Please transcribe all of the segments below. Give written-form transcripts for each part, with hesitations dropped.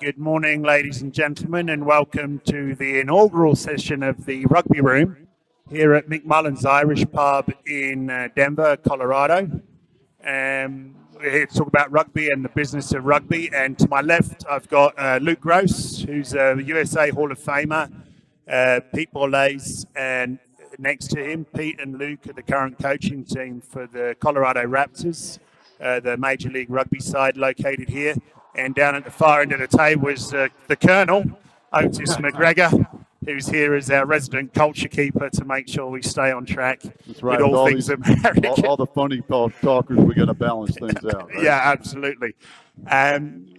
Good morning, ladies and gentlemen, and welcome to the inaugural session of the Rugby Room here at Mick Mullen's Irish Pub in Denver, Colorado. We're here to talk about rugby and the business of rugby. And to my left, I've got Luke Gross, who's a USA Hall of Famer, Pete Borlase, and next to him, Pete and Luke are the current coaching team for the Colorado Raptors, the Major League Rugby side located here. And down at the far end of the table is the Colonel, Otis McGregor, who's here as our resident culture keeper to make sure we stay on track. That's right. With all things American. All the funny talkers, we got to balance things out. Right? Yeah, absolutely.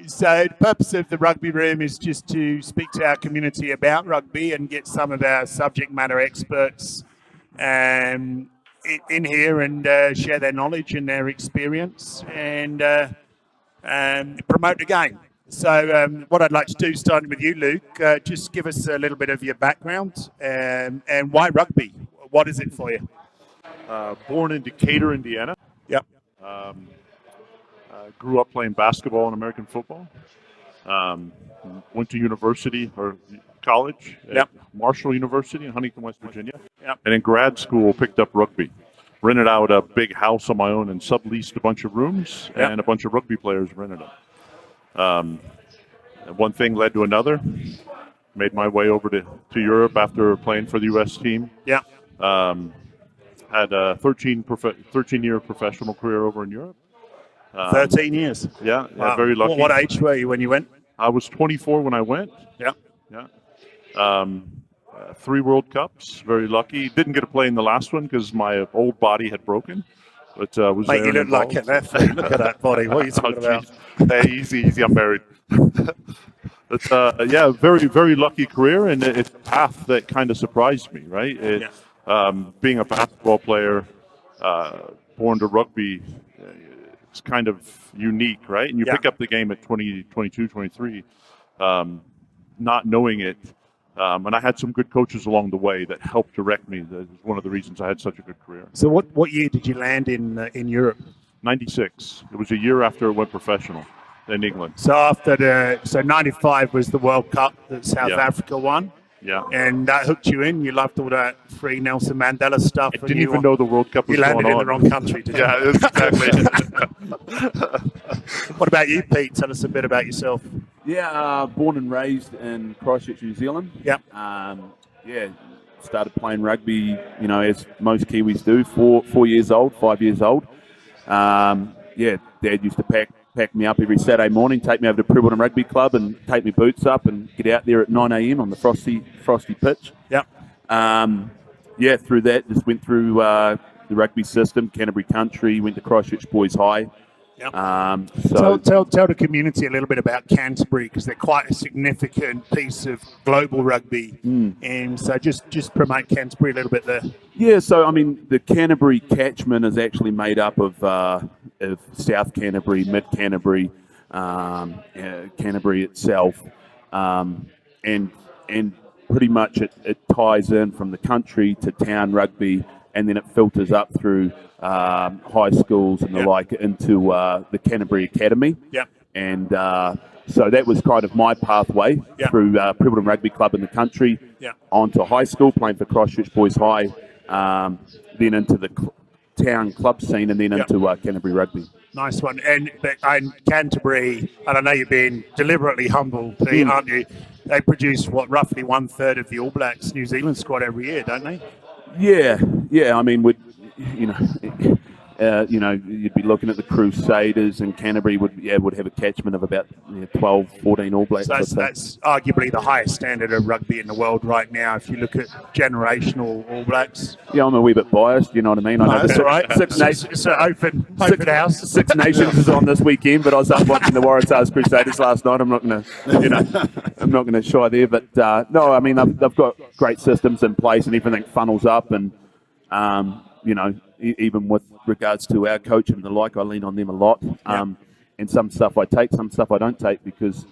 So the purpose of the Rugby Room is just to speak to our community about rugby and get some of our subject matter experts in here and share their knowledge and their experience and promote the game. So what I'd like to do, starting with you, Luke, just give us a little bit of your background and why rugby? What is it for you? Born in Decatur, Indiana. Yep. Grew up playing basketball and American football. Went to university or college at Marshall University in Huntington, West Virginia. Yep. And in grad school, picked up rugby. Rented out a big house on my own and subleased a bunch of rooms, and a bunch of rugby players rented them. One thing led to another. Made my way over to Europe after playing for the U.S. team. Yeah. Had a 13-year professional career over in Europe. 13 years. Yeah, Wow. Very lucky. What age were you when you went? I was 24 when I went. Yeah. 3 World Cups, very lucky. Didn't get to play in the last one because my old body had broken. But was Mate, there you look involved. like an athlete. Look at that body. What are you talking about? Hey, easy. I'm married. But very, very lucky career, and it's a path that kind of surprised me, right? Being a basketball player, born to rugby, it's kind of unique, right? And you pick up the game at 20, 22, 23, not knowing it. And I had some good coaches along the way that helped direct me. That is one of the reasons I had such a good career. So what year did you land in Europe? 96. It was a year after it went professional in England. So 95 was the World Cup that South Africa won. Yeah. And that hooked you in. You loved all that free Nelson Mandela stuff. I didn't even know the World Cup was going on. You landed in the wrong country, did you? Yeah, exactly. What about you, Pete? Tell us a bit about yourself. Yeah, born and raised in Christchurch, New Zealand. Yep. Started playing rugby, as most Kiwis do, 4 years old, 5 years old. Dad used to pack me up every Saturday morning, take me over to Prebbleton Rugby Club and take my boots up and get out there at 9 a.m. on the frosty pitch. Yep. Through that, just went through the rugby system, Canterbury Country, went to Christchurch Boys High. Yep. Tell the community a little bit about Canterbury, because they're quite a significant piece of global rugby. And so just promote Canterbury a little bit there. Yeah, so the Canterbury catchment is actually made up of South Canterbury, Mid Canterbury, Canterbury itself, and pretty much it ties in from the country to town rugby, and then it filters up through high schools and the like into the Canterbury Academy. Yeah. And so that was kind of my pathway through Prebbleton Rugby Club in the country, onto high school, playing for Christchurch Boys High, then into the town club scene, and then into Canterbury Rugby. Nice one. And Canterbury, and I know you're being deliberately humble, Pete, aren't you? They produce, roughly 1/3 of the All Blacks New Zealand squad every year, don't they? Yeah. You'd be looking at the Crusaders, and Canterbury would have a catchment of about 12, 14 All Blacks. So that's arguably the highest standard of rugby in the world right now. If you look at generational All Blacks. Yeah, I'm a wee bit biased. You know what I mean? I know that's all right. Six Nations, it's an open house. Six Nations is on this weekend, but I was up watching the Waratahs Crusaders last night. I'm not going to shy there. But no, they've got great systems in place, and everything funnels up, and even with regards to our coach and the like, I lean on them a lot. And some stuff I take, some stuff I don't take, because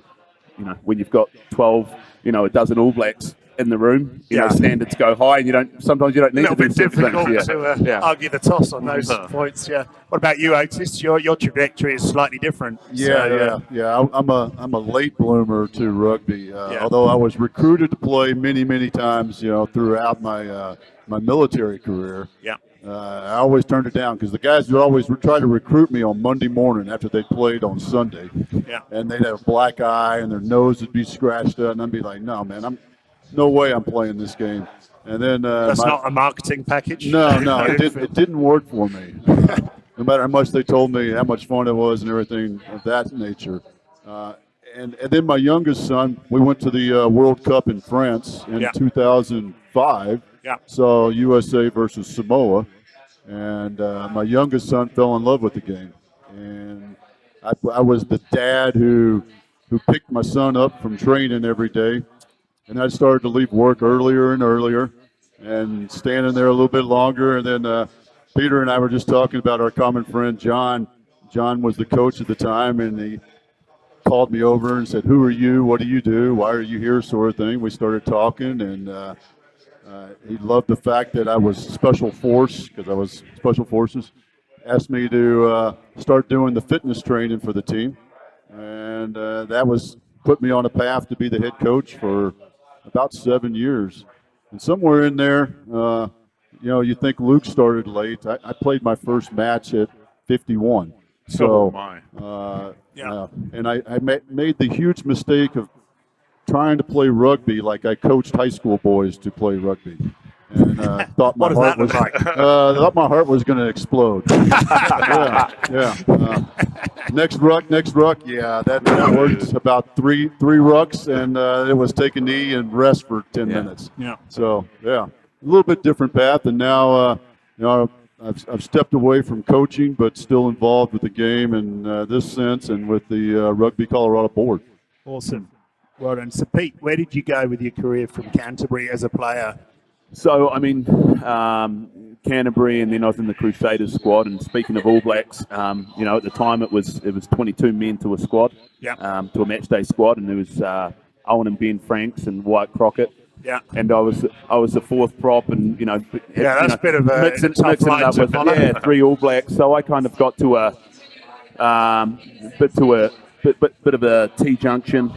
when you've got 12, a dozen All Blacks in the room. You know, standards go high, and sometimes you don't need to do certain things. To argue the toss on those points. Yeah. What about you, Otis? Your trajectory is slightly different. Yeah. I'm a late bloomer to rugby. Although I was recruited to play many times, throughout my my military career. Yeah. I always turned it down because the guys would always try to recruit me on Monday morning after they played on Sunday. Yeah. And they'd have a black eye and their nose would be scratched up, and I'd be like, no, man, no way I'm playing this game. And then that's not a marketing package. No, it didn't work for me. No matter how much they told me how much fun it was and everything of that nature. And then my youngest son, we went to the World Cup in France in 2005. Yeah. So USA versus Samoa, and my youngest son fell in love with the game, and I was the dad who picked my son up from training every day, and I started to leave work earlier and earlier, and standing there a little bit longer, and then Peter and I were just talking about our common friend John. John was the coach at the time, and he called me over and said, "Who are you? What do you do? Why are you here?" sort of thing. We started talking, and he loved the fact that I was Special Force, because I was Special Forces. Asked me to start doing the fitness training for the team, and that put me on a path to be the head coach for about 7 years. And somewhere in there, you think Luke started late. I played my first match at 51. So, and I made the huge mistake of trying to play rugby like I coached high school boys to play rugby, and thought my heart was going to explode. Next ruck. Yeah, that worked about three rucks, and it was take a knee and rest for 10 minutes. Yeah. So a little bit different path, and now I've stepped away from coaching, but still involved with the game in this sense, and with the Rugby Colorado board. Awesome. Well done. So, Pete, where did you go with your career from Canterbury as a player? So, I mean, Canterbury, and then I was in the Crusaders squad. And speaking of All Blacks, at the time it was 22 men to a squad, to a match day squad, and there was Owen and Ben Franks and Wyatt Crockett. Yeah. And I was the fourth prop, and that's a bit of a mixing it up with three All Blacks. So I kind of got to a bit of a T-junction.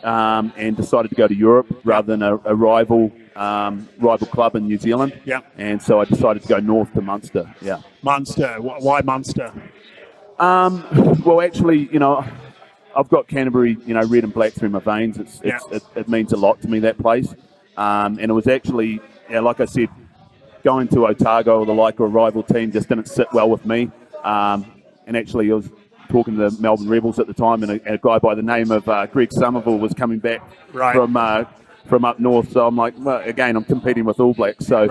And decided to go to Europe rather than a rival club in New Zealand. Yeah. And so I decided to go north to Munster. Yeah. Munster. Why Munster? Well, actually, I've got Canterbury, red and black through my veins. It means a lot to me, that place. And it was actually, like I said, going to Otago or the like, or a rival team just didn't sit well with me. And actually, I was talking to the Melbourne Rebels at the time, and a guy by the name of Greg Somerville was coming back from up north. So I'm like, well, again, I'm competing with All Blacks. So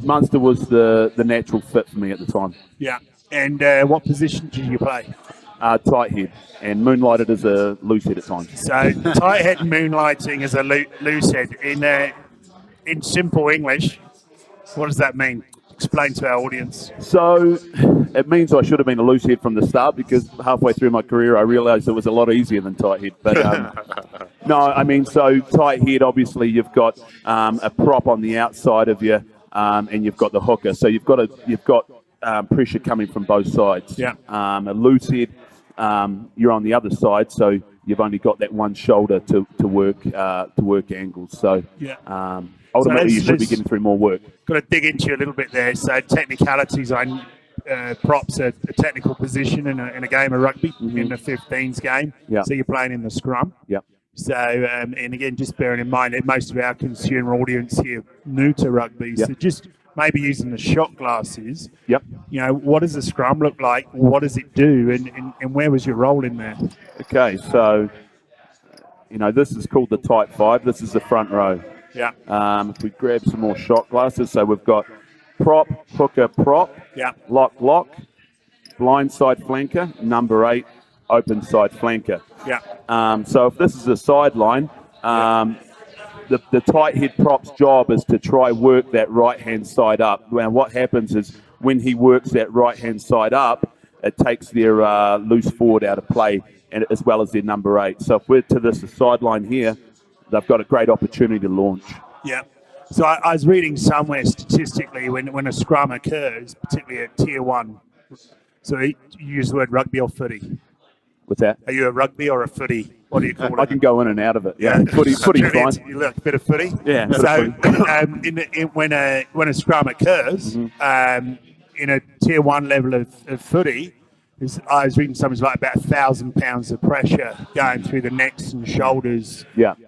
Munster was the natural fit for me at the time. Yeah. And what position did you play? Tight head, and moonlighted as a loose head at times. So tight head moonlighting as a loose head. In simple English, what does that mean? Explain to our audience. So it means I should have been a loose head from the start, because halfway through my career I realised it was a lot easier than tight head. But no, I mean, so tight head, obviously you've got a prop on the outside of you, and you've got the hooker. So you've got pressure coming from both sides. Yeah. A loose head, you're on the other side, so you've only got that one shoulder to work angles. So ultimately, you should be getting through more work. Got to dig into you a little bit there. So technicalities on props a technical position in a game of rugby, in the 15s game. Yeah. So you're playing in the scrum. Yeah. So, and again, just bearing in mind that most of our consumer audience here new to rugby, so just maybe using the shot glasses. Yep. What does the scrum look like? What does it do? And where was your role in there? Okay, so, this is called the tight five. This is the front row. Yeah. If we grab some more shot glasses, so we've got prop, hooker, prop, lock, blind side flanker, number 8, open side flanker. Yeah. So if this is a sideline, the tight head prop's job is to try work that right-hand side up. Now what happens is when he works that right-hand side up, it takes their loose forward out of play, and as well as their number 8. So if we're to this sideline here, they've got a great opportunity to launch. Yeah. So I was reading somewhere statistically when a scrum occurs, particularly at tier 1. So you use the word rugby or footy. What's that? Are you a rugby or a footy? What do you call it? I can go in and out of it. Yeah, footy's fine. You look a bit of footy. Yeah. So when a scrum occurs, in a tier 1 level of footy, I was reading something like about 1,000 pounds of pressure going through the necks and shoulders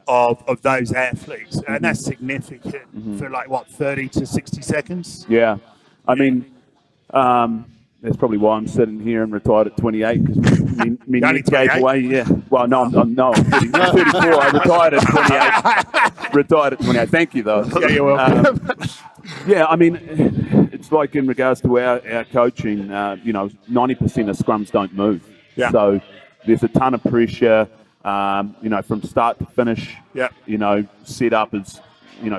of those athletes, and that's significant for 30 to 60 seconds. Yeah, I mean, that's probably why I'm sitting here and retired at 28 because me neck gave away. Yeah, well, no, I'm 34. I retired at 28. Retired at 28. Thank you, though. Yeah, you're welcome. Yeah, I mean, it's like in regards to our coaching, 90% of scrums don't move. Yeah. So there's a ton of pressure, from start to finish. Yeah. Set up is,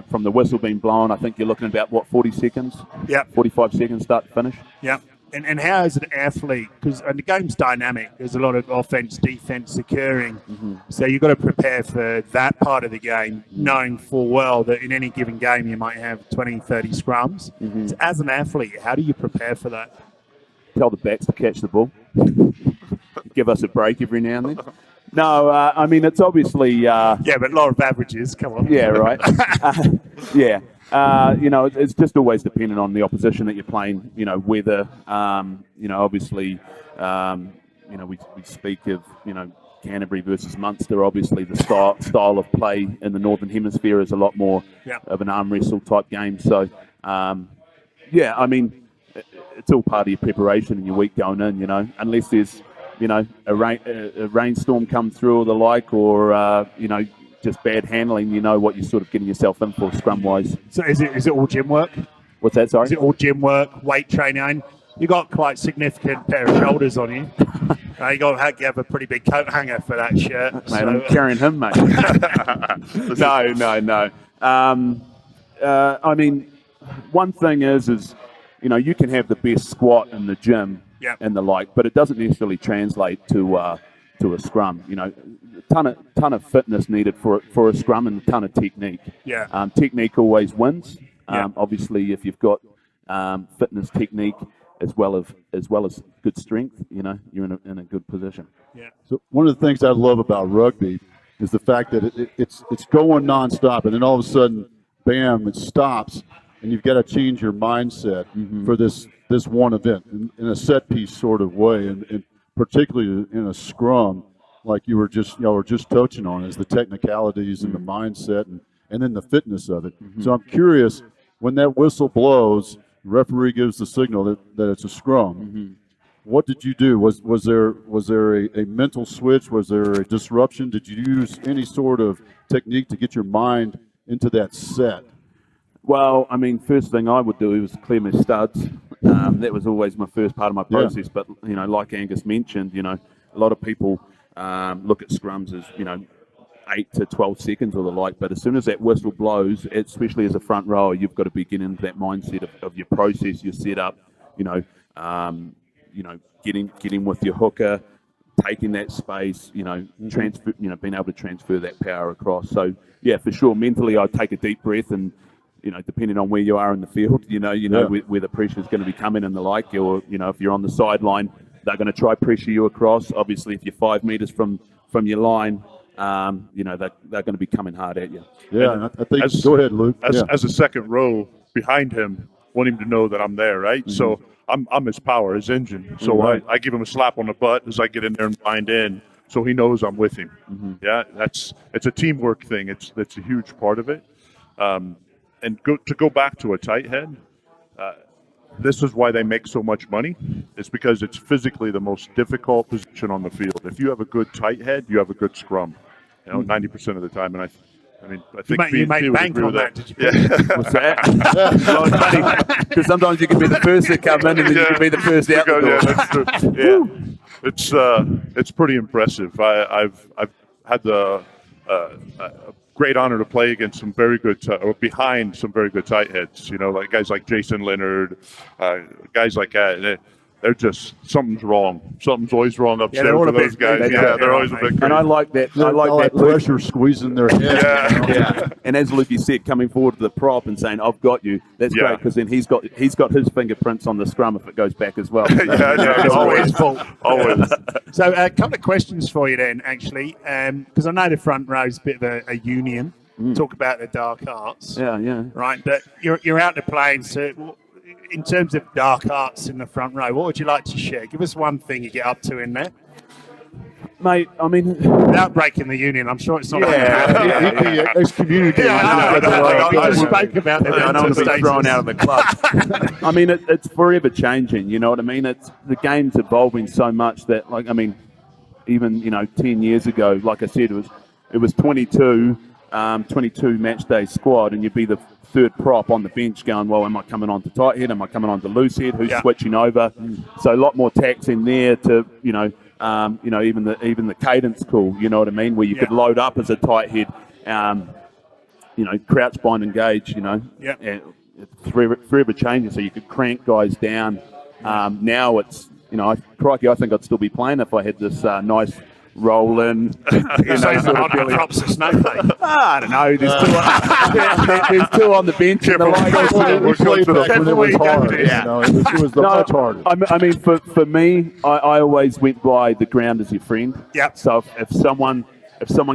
from the whistle being blown, I think you're looking at about, 40 seconds? Yeah. 45 seconds start to finish? Yeah. And how is an athlete, because the game's dynamic, there's a lot of offense, defense occurring, so you've got to prepare for that part of the game, knowing full well that in any given game you might have 20, 30 scrums. So as an athlete, how do you prepare for that? Tell the backs to catch the ball. Give us a break every now and then. No, I mean, it's obviously... yeah, but a lot of averages, come on. Yeah, right. Yeah. It's just always dependent on the opposition that you're playing, weather, obviously, we speak of, Canterbury versus Munster. Obviously, the style of play in the Northern Hemisphere is a lot more of an arm wrestle type game. So, I mean, it's all part of your preparation and your week going in, unless there's, a rainstorm come through or the like, or, just bad handling, what you're sort of getting yourself in for scrum-wise. So is it all gym work? What's that, sorry? Is it all gym work, weight training? You got quite significant pair of shoulders on you. You got to have a pretty big coat hanger for that shirt. Mate, I'm carrying him, mate. No. I mean, one thing is you can have the best squat in the gym and the like, but it doesn't necessarily translate to a scrum. Ton of fitness needed for a scrum and a ton of technique. Yeah. Technique always wins. Obviously, if you've got fitness, technique, as well as good strength, you're in a good position. Yeah. So one of the things I love about rugby is the fact that it's going nonstop, and then all of a sudden, bam, it stops, and you've got to change your mindset for this one event in a set piece sort of way, and particularly in a scrum, like you were just touching on, is the technicalities and the mindset and then the fitness of it. So I'm curious, when that whistle blows, the referee gives the signal that it's a scrum. What did you do? Was there a mental switch? Was there a disruption? Did you use any sort of technique to get your mind into that set? Well, I mean, first thing I would do was clear my studs. That was always my first part of my process. But like Angus mentioned, a lot of people look at scrums as 8 to 12 seconds or the like. But as soon as that whistle blows, especially as a front rower, you've got to be getting into that mindset of your process, your setup. Getting with your hooker, taking that space. Transfer. Being able to transfer that power across. So yeah, for sure. Mentally, I'd take a deep breath and. Depending on where you are in the field, where the pressure is going to be coming and the like, or if you're on the sideline, they're going to try pressure you across. Obviously, if you're 5 meters from your line, they're going to be coming hard at you. Yeah, and I think. Go ahead, Luke. As a second row behind him, want him to know that I'm there, right? So I'm his power, his engine. So I give him a slap on the butt as I get in there and bind in, so he knows I'm with him. Yeah, it's a teamwork thing. That's a huge part of it. And to go back to a tight head, this is why they make so much money. It's because it's physically the most difficult position on the field. If you have a good tight head, you have a good scrum. 90% of the time. And I think you made bank on that. Did you? Yeah. What's that? Because sometimes you can be the first to come in and then you can be the first out the door. Yeah, that's true. Yeah, it's pretty impressive. I've had the great honor to play against some very good, or behind some very good tight heads. Like guys like Jason Leonard, guys like that. they're just something's wrong. Something's always wrong upstairs they're all with a those bit- guys. yeah, They're always a bit crazy. And I like that. I All like that that pressure squeezing their head. Yeah. Yeah, and as Lukey said, coming forward to the prop and saying, "I've got you." That's Yeah. great because then he's got his fingerprints on the scrum if it goes back as well. Yeah, It's always. always full. Always. So a couple of questions for you then, actually, because I know the front row is a bit of a union. Talk about the dark arts, Yeah. right? But you're out there playing. So, in terms of dark arts in the front row, what would you like to share? Give us one thing you get up to in there Mate, I mean, without breaking the union. I'm sure it's not. He'd be excommunicated. I know. We just spoke about that. I don't want to be thrown out of the club. I mean, it's forever changing. You know what I mean? It's the game's evolving so much that, like, I mean, even 10 years ago, like I said, it was 22 match day squad, and you'd be the third prop on the bench going, well, am I coming on to tight head? Am I coming on to loose head? Who's switching over? So a lot more tax in there to even the cadence call. You know what I mean? Where you could load up as a tight head, crouch, bind, engage. And it's forever changing. So you could crank guys down. Now it's crikey, I think I'd still be playing if I had this nice roll in. Props a snowflake. I don't know. There's two on the bench. And the We played back when it was hard. Yeah. It was much harder. I mean, for me, I always went by the ground as your friend. Yep. So if someone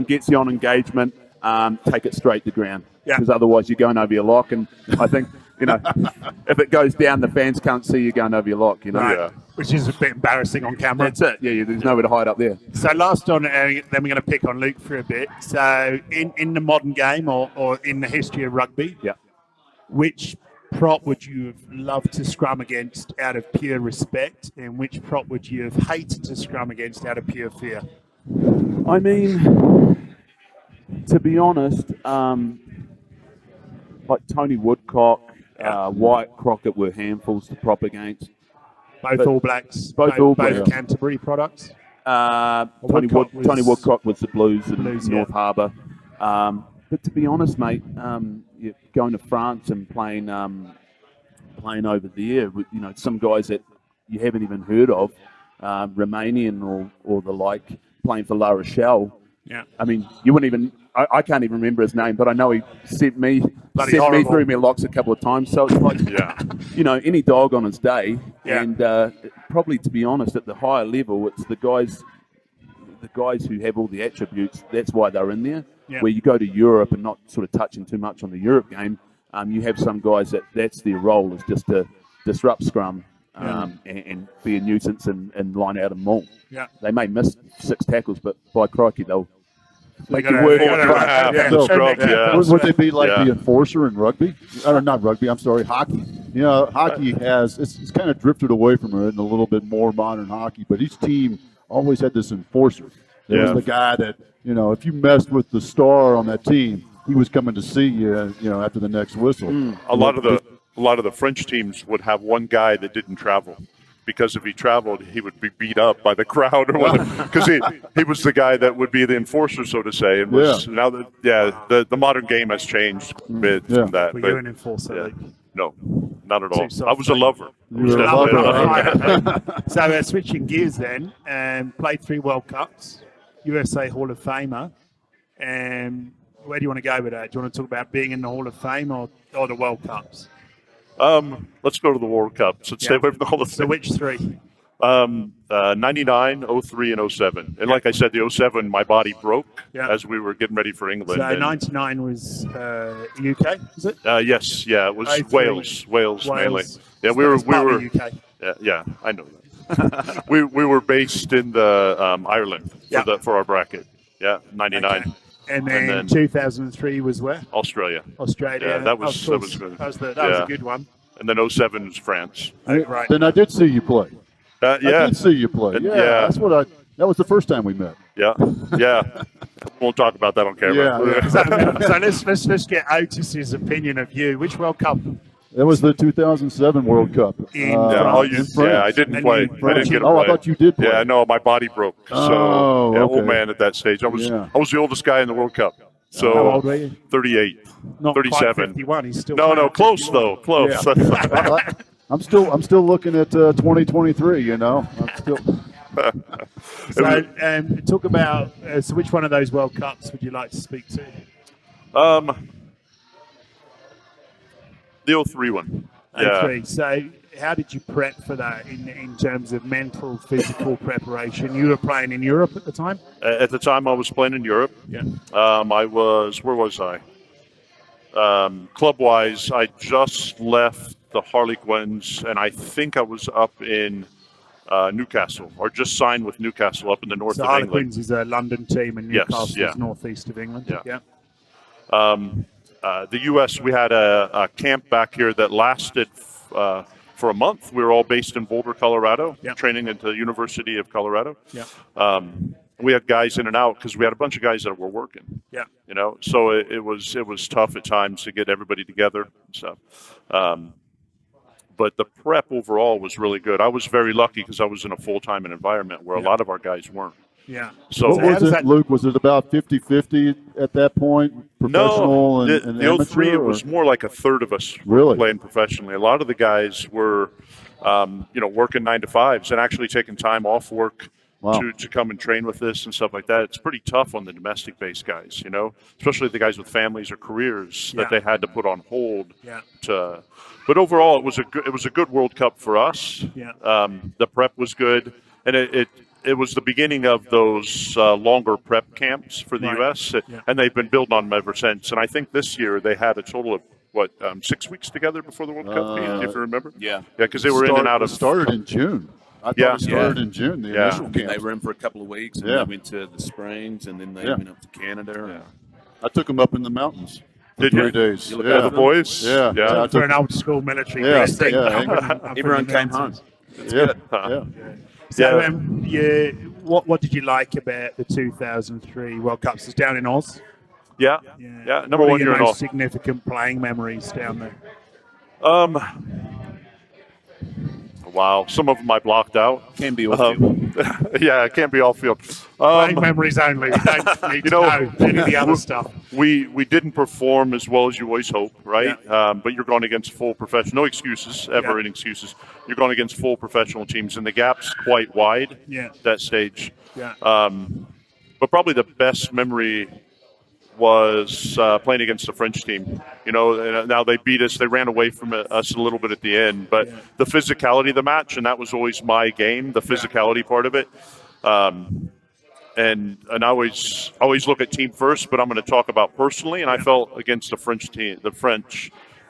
gets you on engagement, take it straight to ground. Yeah. Because otherwise you're going over your lock. And I think, if it goes down, the fans can't see you going over your lock. Right. Yeah. Which is a bit embarrassing on camera. That's it. Yeah, there's nowhere to hide up there. So last on, then we're going to pick on Luke for a bit. So in the modern game or in the history of rugby, which prop would you have loved to scrum against out of pure respect, and which prop would you have hated to scrum against out of pure fear? I mean, to be honest, like Tony Woodcock, Wyatt Crockett were handfuls to prop against. Both All Blacks, both All Blacks. both Canterbury products. Tony Woodcock was the Blues in North Harbour. But to be honest, mate, going to France and playing over there with some guys that you haven't even heard of, Romanian or the like, playing for La Rochelle. Yeah. I mean, you wouldn't even. I can't even remember his name, but I know he sent me through me locks a couple of times. So it's like, any dog on his day. Yeah. And probably, to be honest, at the higher level, it's the guys who have all the attributes. That's why they're in there. Yeah. Where you go to Europe and not sort of touching too much on the Europe game, you have some guys that's their role is just to disrupt scrum and be a nuisance and line out and maul. Yeah. They may miss 6 tackles, but by crikey, they'll make gotta- you work you on gotta- it. yeah. Would they be like the enforcer in rugby? Not rugby, I'm sorry, hockey. Hockey it's kind of drifted away from it in a little bit more modern hockey, but each team always had this enforcer. There was the guy that, if you messed with the star on that team, he was coming to see you, after the next whistle. A lot of the French teams would have one guy that didn't travel, because if he traveled, he would be beat up by the crowd or whatever. Because he was the guy that would be the enforcer, so to say. And now that the modern game has changed a bit from that. Were but you an enforcer, Luke? no, not at all. Too soft, I was a lover. You were a lover. So switching gears then, played 3 World Cups, USA Hall of Famer. Where do you want to go with that? Do you want to talk about being in the Hall of Fame or the World Cups? Let's go to the World Cups and stay away from the Hall of Fame. So which 3? 99, 03, and 07. And like I said, the 07, my body broke as we were getting ready for England. So 99 was UK, is it? Yes, it was 03. Wales mainly. Yeah, we It's part were. of the UK. Yeah, I know that. we were based in the Ireland for our bracket. Yeah, 99. Okay. And then 2003 was where? Australia. Australia. Yeah, that was good. That was a good one. And then 07 was France. Right. Then I did see you play. I Yeah, did see you play. And- That's that was the first time we met. yeah. Won't talk about that on camera. Yeah. So let's get Otis's opinion of you. Which World Cup? That was the 2007 World Cup. In France. I didn't And play. you- I didn't get to Oh, play. I thought you did play. Yeah, no, my body broke. Oh, So, okay. old man at that stage. I was the oldest guy in the World Cup. So, How old were you? 38, Not 37. quite 51. He's still No, playing. close though, close. Yeah. I'm still looking at 2023. You know, I'm still. So, talk about so which one of those World Cups would you like to speak to? The 03 one. '03. So, how did you prep for that in terms of mental, physical preparation? You were playing in Europe at the time. At the time, I was playing in Europe. Yeah. Where was I? Club-wise, I just left the Harlequins, and I think I was up in Newcastle, or just signed with Newcastle up in the north So of Harlequins England. is a London team, and Yes, Newcastle yeah. is northeast of England. Yeah. The U.S., we had a camp back here that lasted for a month. We were all based in Boulder, Colorado, training at the University of Colorado. Yeah. We had guys in and out because we had a bunch of guys that were working. Yeah. You know, so it was tough at times to get everybody together and stuff. But the prep overall was really good. I was very lucky because I was in a full-time environment where a lot of our guys weren't. Yeah. So What was it, Luke? Was it about 50-50 at that point, professional and the amateur? 03, it was more like a third of us Really? playing professionally. A lot of the guys were, working 9 to 5s and actually taking time off work to come and train with us and stuff like that. It's pretty tough on the domestic-based guys, you know, especially the guys with families or careers that they had to put on hold. Yeah. But overall, it was a good World Cup for us. Yeah. The prep was good, and it was the beginning of those longer prep camps for the U.S., and they've been building on them ever since. And I think this year they had a total of, 6 weeks together before the World Cup, Pete, if you remember? Yeah. Yeah, because they were in and out of... It started in June. I thought it started in June, the initial camp. They were in for a couple of weeks, and they went to the Springs, and then they went up to Canada. Yeah. I took them up in the mountains. Did 3 you? days. You look at the boys? Yeah. Yeah. For an old school military. Everyone came home. It's good. Yeah. So, what did you like about the 2003 World Cups? It's down in Oz. Yeah. Number What one are year your in most Oz. significant playing memories down there? Wow, some of them I blocked out. Can be off field. Yeah, it can't be all field. Playing memories only. We don't need to know any of the other stuff. We didn't perform as well as you always hope, right? Yeah. But you're going against full professional. No excuses, ever in excuses. You're going against full professional teams, and the gap's quite wide that stage. Yeah. But probably the best memory was playing against the French team. You know, and now they beat us. They ran away from us a little bit at the end, but the physicality of the match, and that was always my game, the physicality part of it. And I always look at team first, but I'm going to talk about personally. And I felt against the French team,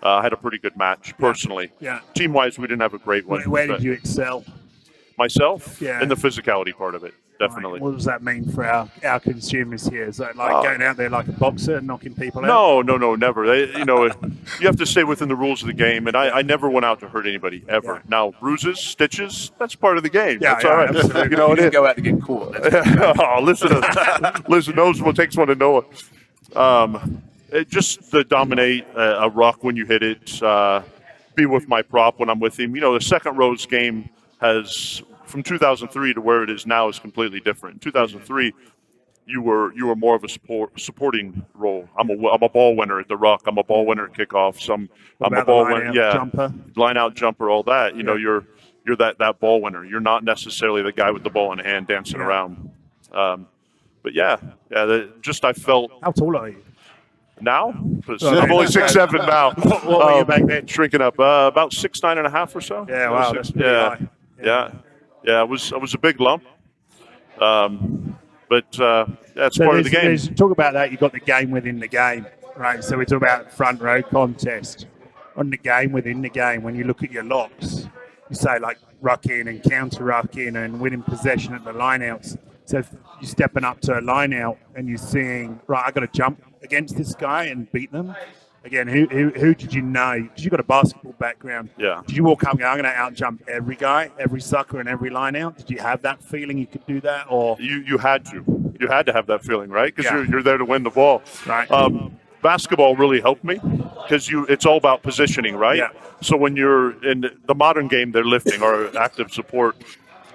had a pretty good match personally. Yeah. Team-wise, we didn't have a great one. Where did you excel? Myself? Yeah. In the physicality part of it. Definitely. What does that mean for our consumers here? Is that like going out there like a boxer and knocking people out? No, never. You have to stay within the rules of the game, and I never went out to hurt anybody, ever. Now, bruises, stitches, that's part of the game. That's all right. Absolutely. You know, You didn't go out to get caught. listen, knows what takes one to know it. Just to dominate a ruck when you hit it, be with my prop when I'm with him. You know, the second row's game has... From 2003 to where it is now is completely different. In 2003, you were more of a supporting role. I'm a ball winner at the ruck. I'm a ball winner at kickoffs. I'm a ball winner. Jumper? Line out jumper, all that. You know, you're that ball winner. You're not necessarily the guy with the ball in hand dancing around. But I felt. How tall are you? Now? I'm only 6'7" now. What were you back then? Shrinking up. About 6'9.5" or so. Yeah, wow, that's pretty high. Yeah, I was a big lump, but that's part of the game. Talk about that. You've got the game within the game, right? So we talk about front row contest. On the game within the game, when you look at your locks, you say like ruck in and counter ruck in and winning possession at the lineouts. So if you're stepping up to a lineout and you're seeing, right, I've got to jump against this guy and beat them. Again, who did you know? Because you've got a basketball background. Yeah. Did you walk up and go, I'm going to out-jump every guy, every sucker, and every line-out? Did you have that feeling you could do that? Or You had to. You had to have that feeling, right? Because you're there to win the ball. Right. Basketball really helped me because it's all about positioning, right? Yeah. So when you're in the modern game, they're lifting or active support.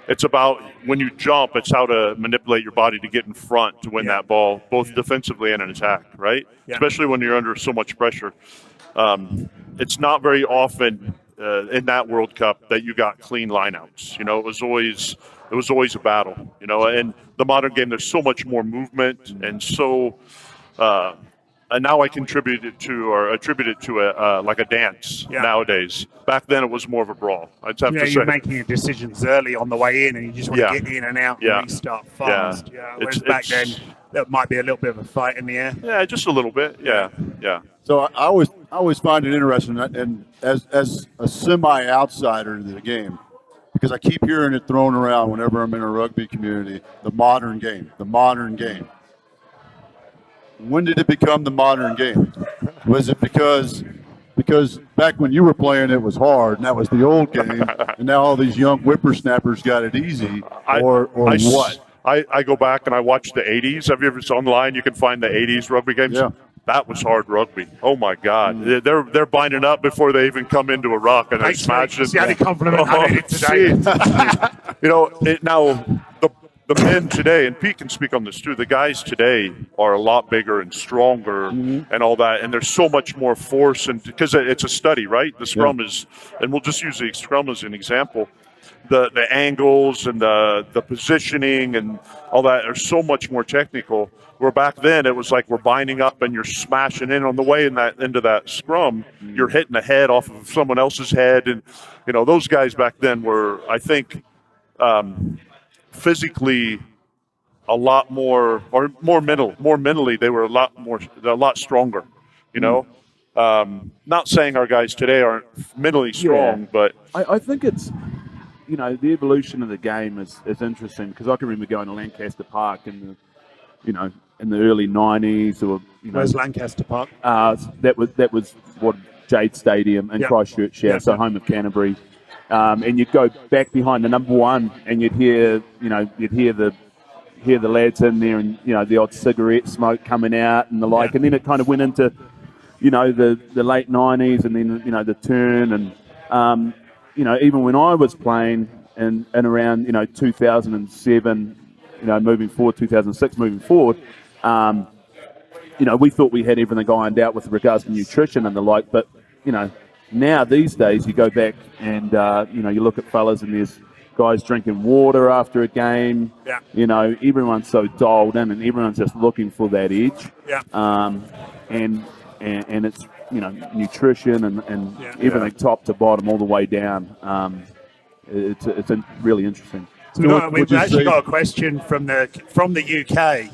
It's about when you jump, it's how to manipulate your body to get in front to win that ball, both defensively and in attack, right? Yeah. Especially when you're under so much pressure. It's not very often in that World Cup that you got clean lineouts. You know, it was always a battle. You know, and the modern game, there's so much more movement and so. And now I attribute it to like a dance nowadays. Back then it was more of a brawl. I'd have to say. You're making your decisions early on the way in, and you just want to get in and out and restart fast. Whereas back then, there might be a little bit of a fight in the air. Yeah, just a little bit. Yeah. So I always find it interesting, and as a semi-outsider to the game, because I keep hearing it thrown around whenever I'm in a rugby community, the modern game. When did it become the modern game? Was it because back when you were playing it was hard and that was the old game, and now all these young whippersnappers got it easy, or what? I go back and I watch the 80s. Have you ever seen online? You can find the 80s rugby games. Yeah. That was hard rugby. Oh my God, they're binding up before they even come into a ruck, and they smash it. It's the only compliment I needed today. You know, now the men today, and Pete can speak on this too, the guys today are a lot bigger and stronger and all that, and there's so much more force, and because it's a study, right? The scrum is, and we'll just use the scrum as an example, the angles and the positioning and all that are so much more technical, where back then it was like we're binding up and you're smashing in on the way into that scrum, you're hitting the head off of someone else's head, and you know, those guys back then were, I think, physically a lot more, or more mentally they were a lot stronger, you know. Not saying our guys today aren't mentally strong, but I think it's, you know, the evolution of the game is interesting, because I can remember going to Lancaster Park in the early 90s, or Where's Lancaster Park? That was what Jade Stadium in Christchurch, so home of Canterbury. And you'd go back behind the number one, and you'd hear the lads in there, and the odd cigarette smoke coming out and the like. And then it kind of went into, the late 90s, and then the turn, and even when I was playing and around 2007, moving forward, 2006 moving forward, we thought we had everything ironed out with regards to nutrition and the like, but now these days you go back and you look at fellas, and there's guys drinking water after a game. Everyone's so dialed in, and everyone's just looking for that edge. And it's nutrition and everything top to bottom all the way down. It's really interesting. So we've actually got a question from the UK.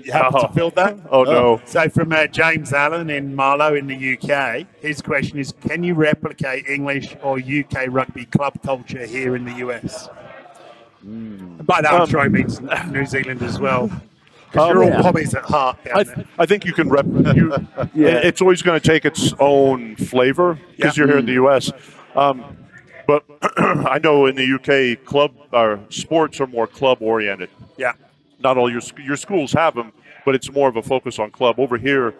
You have to fill that? Oh, no. So from James Allen in Marlow in the UK, his question is, can you replicate English or UK rugby club culture here in the US? By that, I'm sure he means New Zealand as well. Because you're all hobbies at heart. I think you can it's always going to take its own flavor, because you're here in the US. But I know in the UK, sports are more club-oriented. Not all your schools have them, but it's more of a focus on club. Over here,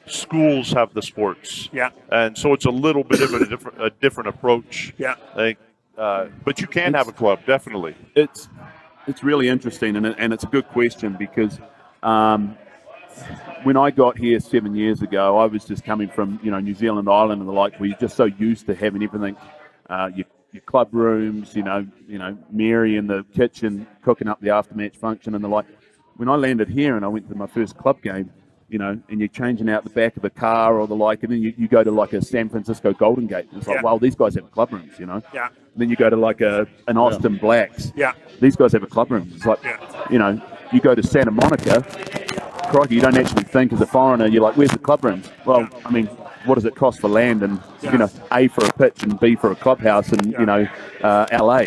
schools have the sports. And so it's a little bit of a different approach. I think. But you can have a club, definitely. It's really interesting, and it's a good question, because when I got here 7 years ago, I was just coming from New Zealand, Ireland, and the like, where you're just so used to having everything. Your club rooms, Mary in the kitchen cooking up the after-match function and the like. When I landed here and I went to my first club game, and you're changing out the back of a car or the like, and then you go to like a San Francisco Golden Gate. And it's like, well, these guys have club rooms, And then you go to like an Austin Blacks. These guys have a club room. It's like, you go to Santa Monica, crikey, you don't actually think as a foreigner, you're like, where's the club rooms? Well, I mean, what does it cost for land, and A for a pitch and B for a clubhouse, and LA,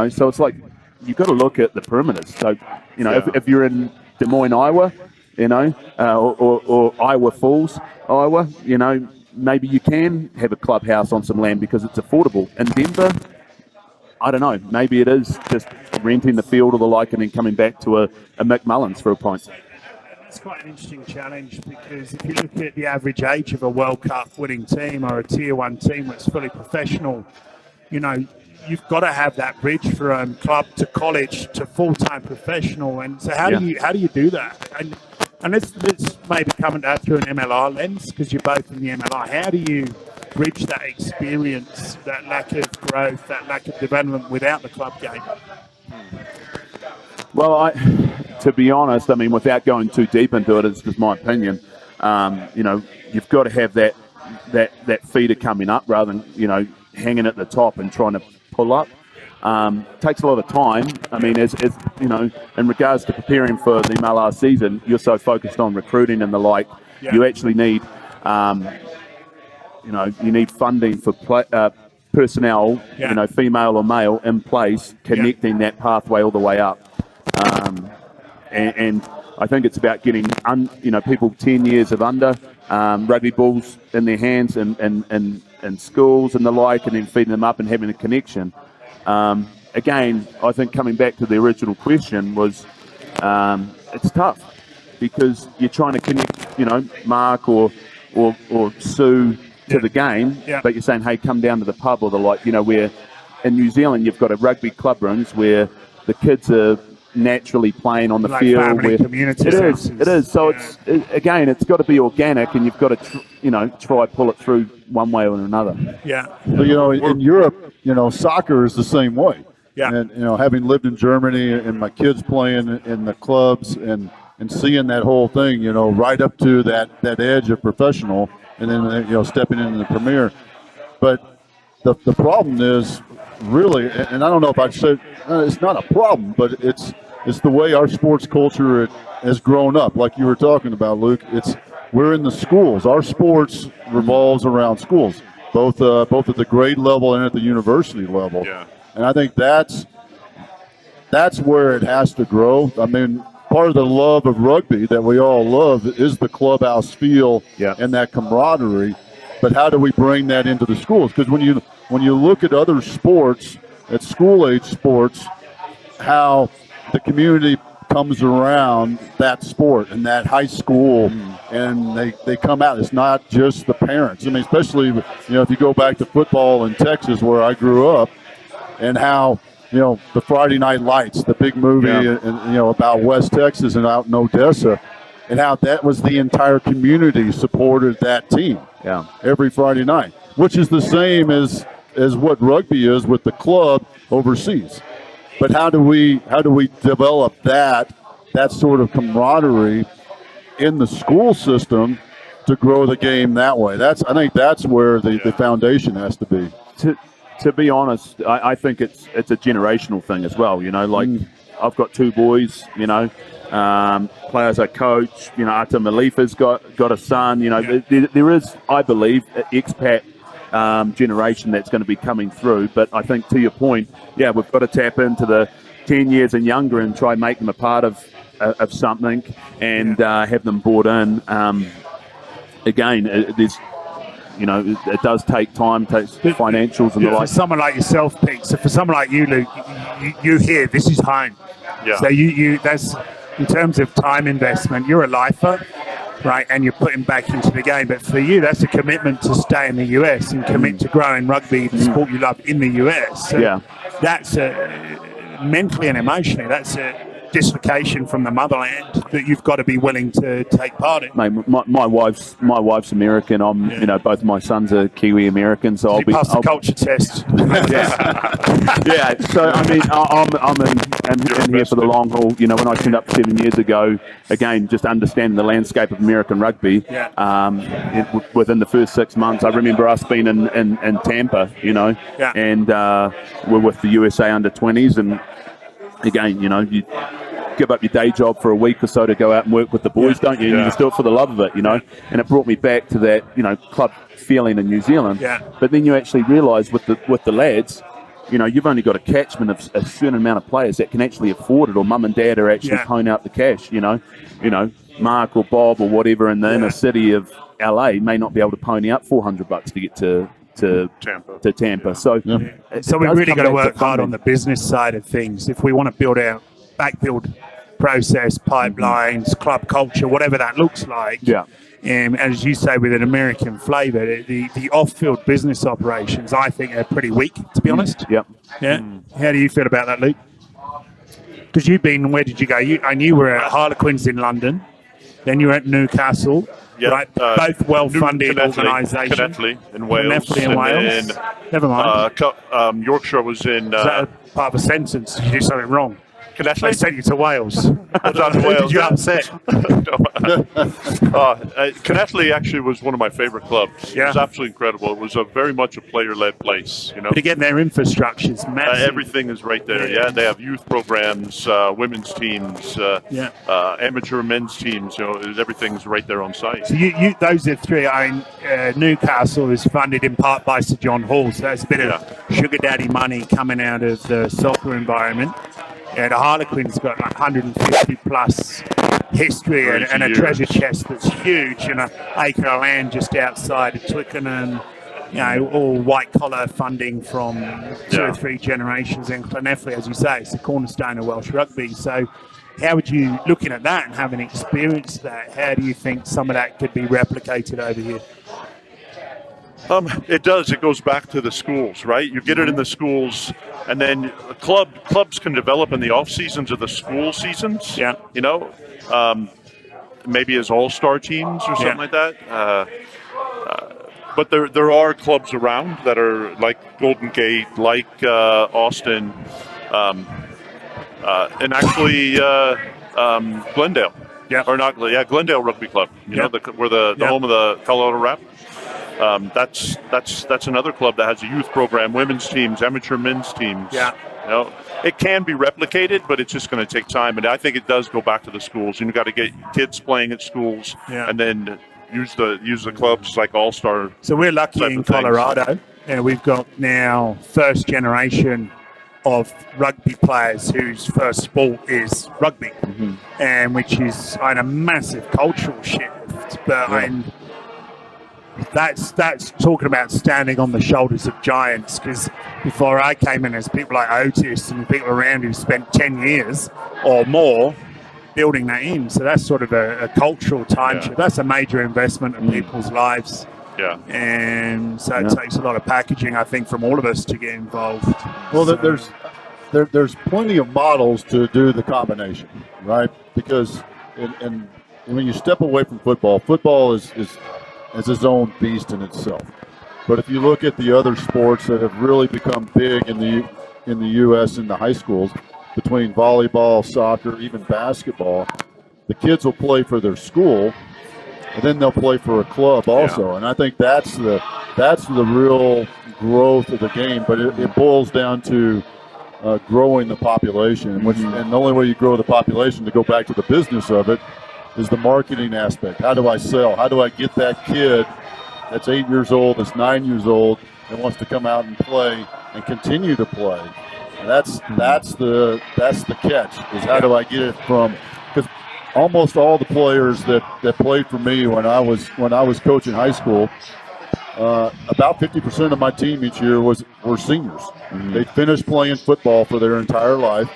so it's like you've got to look at the perimeters. So if you're in Des Moines, Iowa, or Iowa Falls, Iowa, maybe you can have a clubhouse on some land because it's affordable. In Denver, I don't know, maybe it is just renting the field or the like, and then coming back to a McMullins for a pint. It's quite an interesting challenge, because if you look at the average age of a World Cup winning team or a Tier 1 team that's fully professional, you've got to have that bridge from club to college to full-time professional. And so how do you do that? And let's maybe come at that through an MLR lens, because you're both in the MLR. How do bridge that experience, that lack of growth, that lack of development without the club game? Well, to be honest, I mean, without going too deep into it, it's just my opinion. You've got to have that feeder coming up rather than hanging at the top and trying to pull up. Takes a lot of time. I mean, as in regards to preparing for the MLR season, you're so focused on recruiting and the like. Yeah. You actually need, you need funding for personnel, female or male, in place, connecting that pathway all the way up. And I think it's about getting people 10 years of under rugby balls in their hands and schools and the like, and then feeding them up and having a connection. Again, I think coming back to the original question was it's tough because you're trying to connect, Mark or Sue to the game, but you're saying, hey, come down to the pub or the like, where in New Zealand you've got a rugby club rooms where the kids are naturally playing on the field. Family, community. It is. So it's got to be organic, and you've got to try pull it through one way or another. Yeah. But, in Europe, soccer is the same way. Yeah. And having lived in Germany and my kids playing in the clubs and seeing that whole thing, right up to that edge of professional, and then stepping into the Premier. But the problem is really, and I don't know if I'd say it's not a problem, but it's the way our sports culture has grown up. Like you were talking about, Luke, we're in the schools. Our sports revolves around schools, both at the grade level and at the university level. Yeah. And I think that's where it has to grow. I mean, part of the love of rugby that we all love is the clubhouse feel and that camaraderie. But how do we bring that into the schools? Because when you look at other sports, at school-age sports, how the community comes around that sport and that high school, and they come out. It's not just the parents. I mean, especially if you go back to football in Texas where I grew up, and how the Friday Night Lights, the big movie, about West Texas and out in Odessa, and how that was the entire community supported that team every Friday night, which is the same as what rugby is with the club overseas. But how do we develop that sort of camaraderie in the school system to grow the game that way? I think that's where the foundation has to be. To be honest, I think it's a generational thing as well. I've got two boys. Players I coach. Atam Malifa's got a son. There is, I believe, an expat generation that's going to be coming through. But I think to your point, we've got to tap into the 10 years and younger and try and make them a part of something and have them bought in. Again, there's. It does take time, takes financials and the like. For someone like yourself, Pete, so for someone like you, Luke, you here, this is home. Yeah. So you that's, in terms of time investment, you're a lifer, right, and you're putting back into the game. But for you, that's a commitment to stay in the US and commit to growing rugby, the sport you love, in the US. So that's mentally and emotionally, that's a dislocation from the motherland that you've got to be willing to take part in. Mate, my wife's American. I'm both my sons are Kiwi Americans, so I'll the culture test. So I mean, I'm in here for the long haul. When I turned up 7 years ago, again, just understanding the landscape of American rugby. Within the first 6 months, I remember us being in Tampa, and we're with the USA under-20s, and again, you give up your day job for a week or so to go out and work with the boys, don't you? And you just do it for the love of it, And it brought me back to that, club feeling in New Zealand. But then you actually realise with the lads, you've only got a catchment of a certain amount of players that can actually afford it, or mum and dad are actually paying out the cash. Mark or Bob or whatever in the inner city of LA may not be able to pony up $400 to get to Tampa. So we really got to work hard on the business side of things if we want to build our backbuild process, pipelines, club culture, whatever that looks like. As you say, with an American flavour, the off-field business operations, I think, are pretty weak, to be honest. How do you feel about that, Luke? Because where did you go? I knew you were at Harlequins in London, then you were at Newcastle, Yeah, right? Both well-funded organisations. Knettley in Wales. Knettley in Wales. Then, Never mind. Yorkshire was in. Is that a part of a sentence? Did you do something wrong? They Knettley? sent you to Wales. I thought Who Wales. did you upset? Knettley actually was one of my favorite clubs. Yeah. It was absolutely incredible. It was very much a player-led place. You know, But again, their infrastructure is massive. everything is right there. Yeah, they have youth programs, women's teams, amateur men's teams. You know, everything's right there on site. So you those are three. I mean, Newcastle is funded in part by Sir John Hall, so that's a bit of sugar daddy money coming out of the soccer environment. The Harlequins got like 150 plus history and a treasure chest that's huge, and an acre of land just outside of Twickenham. You know, all white collar funding from two or three generations. And Llanelli, as you say, it's the cornerstone of Welsh rugby. So, how would you, looking at that and having experienced that, how do you think some of that could be replicated over here? It does. It goes back to the schools, right? You get it in the schools, and then clubs can develop in the off seasons of the school seasons. Yeah. You know, maybe as all-star teams or something like that. But there are clubs around that are like Golden Gate, like Austin, and actually Glendale. Yeah. Or not? Yeah, Glendale Rugby Club. You know, we're the home of the Colorado Rap. That's another club that has a youth program, women's teams, amateur men's teams. Yeah. You know, it can be replicated, but it's just going to take time. And I think it does go back to the schools. You've got to get kids playing at schools, and then use the clubs like All-Star. So we're lucky in Colorado, and we've got now first generation of rugby players whose first sport is rugby, and which is a massive cultural shift. But that's talking about standing on the shoulders of giants, because before I came in, there's people like Otis and people around who spent 10 years or more building that in. So that's sort of a cultural time shift. That's a major investment in people's lives. Yeah. And so it takes a lot of packaging, I think, from all of us to get involved. Well, there's plenty of models to do the combination, right? Because and when you step away from football is its own beast in itself. But if you look at the other sports that have really become big in the U.S. in the high schools, between volleyball, soccer, even basketball, the kids will play for their school, and then they'll play for a club also. And I think that's the real growth of the game. But it boils down to growing the population, and the only way you grow the population, to go back to the business of it, is the marketing aspect. How do I sell? How do I get that kid that's 8 years old, that's 9 years old, that wants to come out and play and continue to play? And that's the catch, is how do I get it from, because almost all the players that played for me when I was coaching high school, about 50% of my team each year were seniors. They finished playing football for their entire life,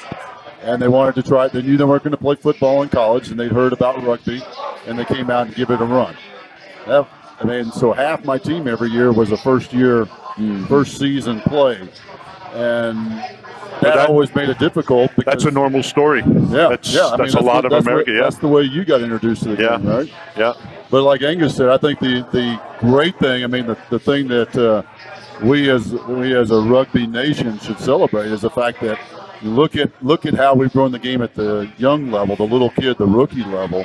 and they wanted to try it. They knew they weren't going to play football in college, and they'd heard about rugby, and they came out and give it a run. So half my team every year was a first season play, and that always made it difficult. That's a normal story. That's a lot of America. That's the way you got introduced to the game, right? Yeah. But like Angus said, I think the great thing, the thing that we as a rugby nation should celebrate is the fact that you look at how we've grown the game at the young level, the little kid, the rookie level,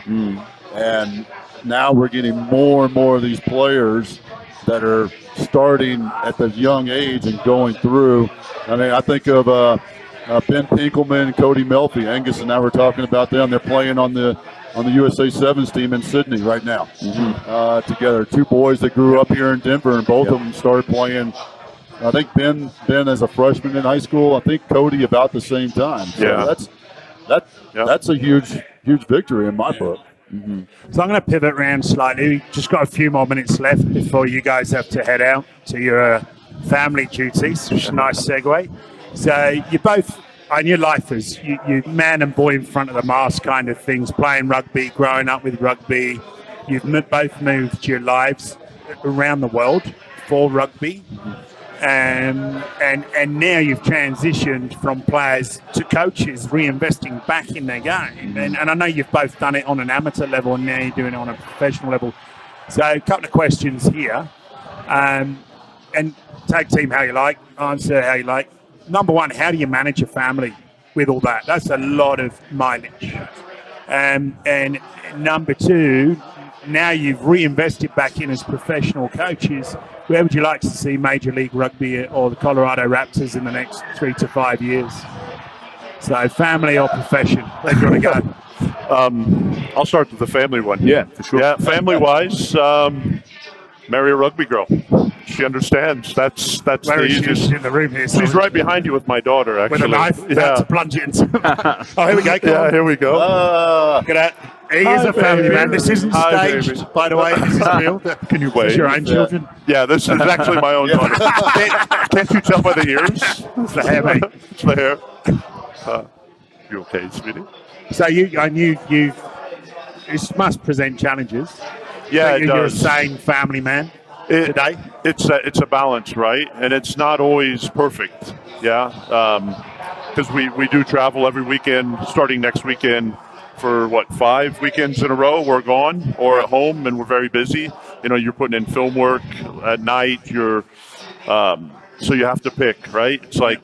and now we're getting more and more of these players that are starting at the young age and going through. I mean, I think of Ben Pinkelman and Cody Melfi. Angus and I were talking about them. They're playing on the USA Sevens team in Sydney right now together. Two boys that grew up here in Denver, and both of them started playing. I think Ben as a freshman in high school. I think Cody about the same time. So that's a huge victory in my book. So I'm going to pivot around slightly. We've just got a few more minutes left before you guys have to head out to your family duties, which is a nice segue. So you both, and your lifers, you man and boy in front of the mast kind of things, playing rugby, growing up with rugby. You've both moved your lives around the world for rugby. And now you've transitioned from players to coaches, reinvesting back in their game. And I know you've both done it on an amateur level, and now you're doing it on a professional level. So a couple of questions here, and tag team how you like, answer how you like. Number one, how do you manage your family with all that? That's a lot of mileage. And number two, now you've reinvested back in as professional coaches. Where would you like to see Major League Rugby or the Colorado Raptors in the next 3 to 5 years? So family or profession? Where do you want to go? I'll start with the family one. Yeah, for sure. Yeah, family-wise, marry a rugby girl. She understands. That's Where the is she? easiest. She's in the room here. She's right behind you with my daughter, actually. With a knife, about to plunge it into. Oh, here we go. Come Yeah, on. here we go. Look at that. He is a family baby. man. This isn't Hi, staged, baby. by the way. This is real. Can you Is wait? your own children? Yeah, this is actually my own daughter. Can't you tell by the ears? It's the hair, mate. It's the hair. You okay, sweetie? So you this must present challenges. Yeah, So it you're a does. sane family man today. It's a balance, right? And it's not always perfect. Yeah, because we do travel every weekend, starting next weekend for 5 weekends in a row. We're gone or at home, and we're very busy. You know, you're putting in film work at night. You're so you have to pick, right? It's like,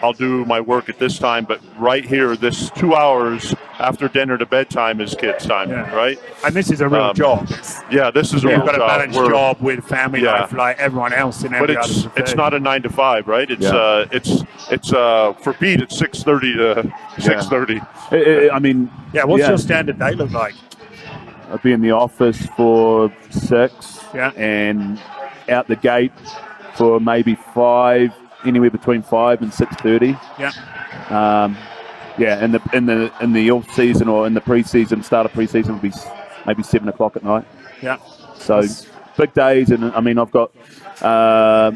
I'll do my work at this time, but right here, this 2 hours after dinner to bedtime is kids' time, right? And this is a real job. Yeah, this is a You've real got a job. balanced job with family life like everyone else in But every other it's not a 9 to 5, right? It's for Pete, it's 6:30 to 6:30. I mean, what's your standard day look like? I'll be in the office for 6 Yeah. and out the gate for maybe 5, anywhere between 5 and 6:30. Yeah. In the off season or in the preseason, start of preseason would be maybe 7 o'clock at night. Yeah. So big days, and I mean I've got a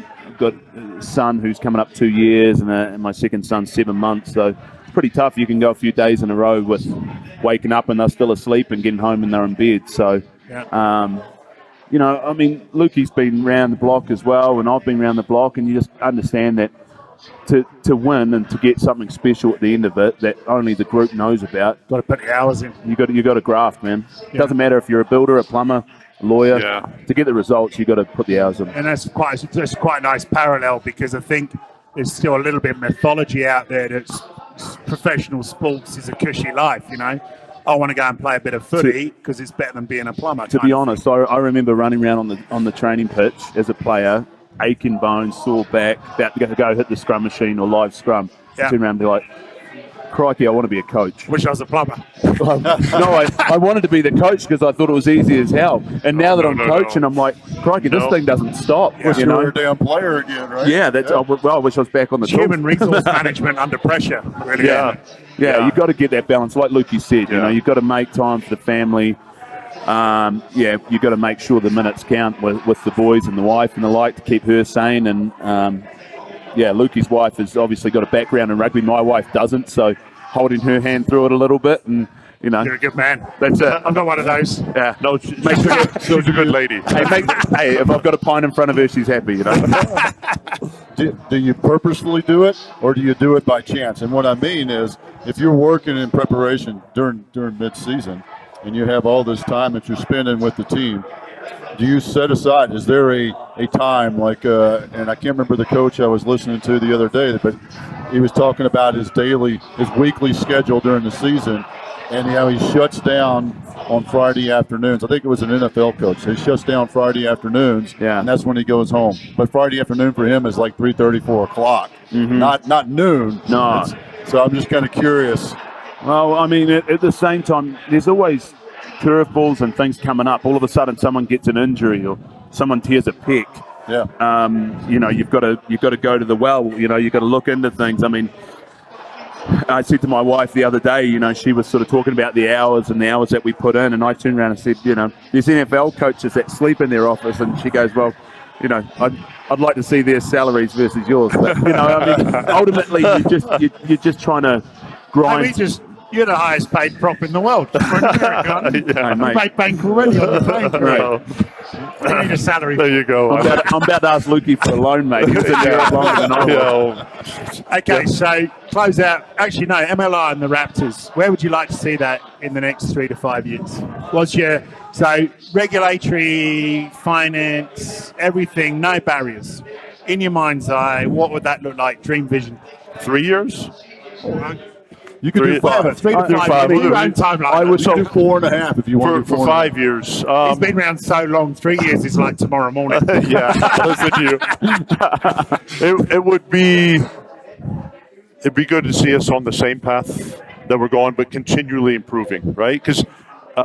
son who's coming up 2 years, and my second son's 7 months. So it's pretty tough. You can go a few days in a row with waking up and they're still asleep and getting home and they're in bed. So. You know, I mean, Lukey's been round the block as well, and I've been round the block, and you just understand that to win and to get something special at the end of it that only the group knows about. Got to put the hours in. You got to graft, man. Doesn't matter if you're a builder, a plumber, a lawyer. Yeah. To get the results, you got to put the hours in. And that's quite a nice parallel, because I think there's still a little bit of mythology out there that professional sports is a cushy life. You know, I want to go and play a bit of footy because it's better than being a plumber. To be honest, I remember running around on the training pitch as a player, aching bones, sore back, about to go hit the scrum machine or live scrum. Yeah. Turn around and be like, crikey, I want to be a coach. Wish I was a plumber. No, I wanted to be the coach because I thought it was easy as hell. And now that I'm coaching, I'm like, crikey, this thing doesn't stop. You were a damn player again, right? Yeah, that's. I wish I was back on the tools. Human resource management under pressure, really. Yeah, you've got to get that balance. Like Lukey said, you know, you've got to make time for the family. You've got to make sure the minutes count with the boys and the wife and the like to keep her sane. And Lukey's wife has obviously got a background in rugby. My wife doesn't, so holding her hand through it a little bit, and you know, You're a good man. that's it. I'm not one of those. Yeah, No, she's a good lady. hey, if I've got a pint in front of her, she's happy. You know. Do you purposefully do it, or do you do it by chance? And what I mean is, if you're working in preparation during mid-season, and you have all this time that you're spending with the team, do you set aside? Is there a time like? And I can't remember the coach I was listening to the other day, but he was talking about his weekly schedule during the season, and how he shuts down on Friday afternoons. I think it was an NFL coach. He shuts down Friday afternoons, and that's when he goes home. But Friday afternoon for him is like 3:30, 4 o'clock, not noon. No. So I'm just kind of curious. Well, I mean, at the same time, there's always curveballs and things coming up. All of a sudden, someone gets an injury or someone tears a pec. Yeah. You know, you've got to go to the well. You know, you've got to look into things. I mean, I said to my wife the other day, you know, she was sort of talking about the hours and the hours that we put in, and I turned around and said, you know, there's NFL coaches that sleep in their office, and she goes, well, you know, I'd like to see their salaries versus yours, but you know, I mean, ultimately you're just trying to grind. You're the highest paid prop in the world. Yeah, mate. Make bank already on the plane. We need a salary. There you go. I'm about to ask Lukey for a loan, mate. He's been here longer than I was. Okay, so close out. Actually, no, MLR and the Raptors. Where would you like to see that in the next 3 to 5 years? What's your regulatory, finance, everything, no barriers? In your mind's eye, what would that look like? Dream vision. 3 years? You can do five. 3 to 5 5. years. Your own timeline. I would say 4.5 if you want For 5 years. He's been around so long. 3 years is like tomorrow morning. Yeah, listen to you. It would be. It'd be good to see us on the same path that we're going, but continually improving, right? Because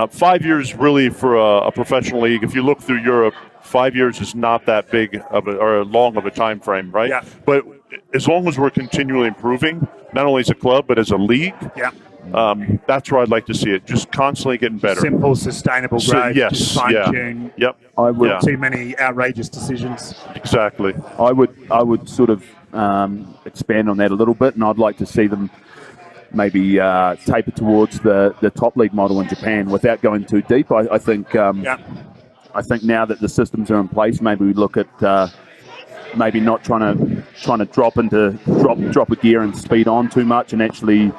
5 years really for a professional league. If you look through Europe, 5 years is not that big of or long of a time frame, right? Yeah. But as long as we're continually improving, not only as a club but as a league, Yeah. that's where I'd like to see it. Just constantly getting better. Simple, sustainable growth. Yes. Just Yeah. fine-tune. Yep. I would. Yeah. Too many outrageous decisions. Exactly. I would sort of expand on that a little bit, and I'd like to see them maybe taper towards the top league model in Japan without going too deep. I think I think now that the systems are in place, maybe we look at maybe not trying to drop a gear and speed on too much, and actually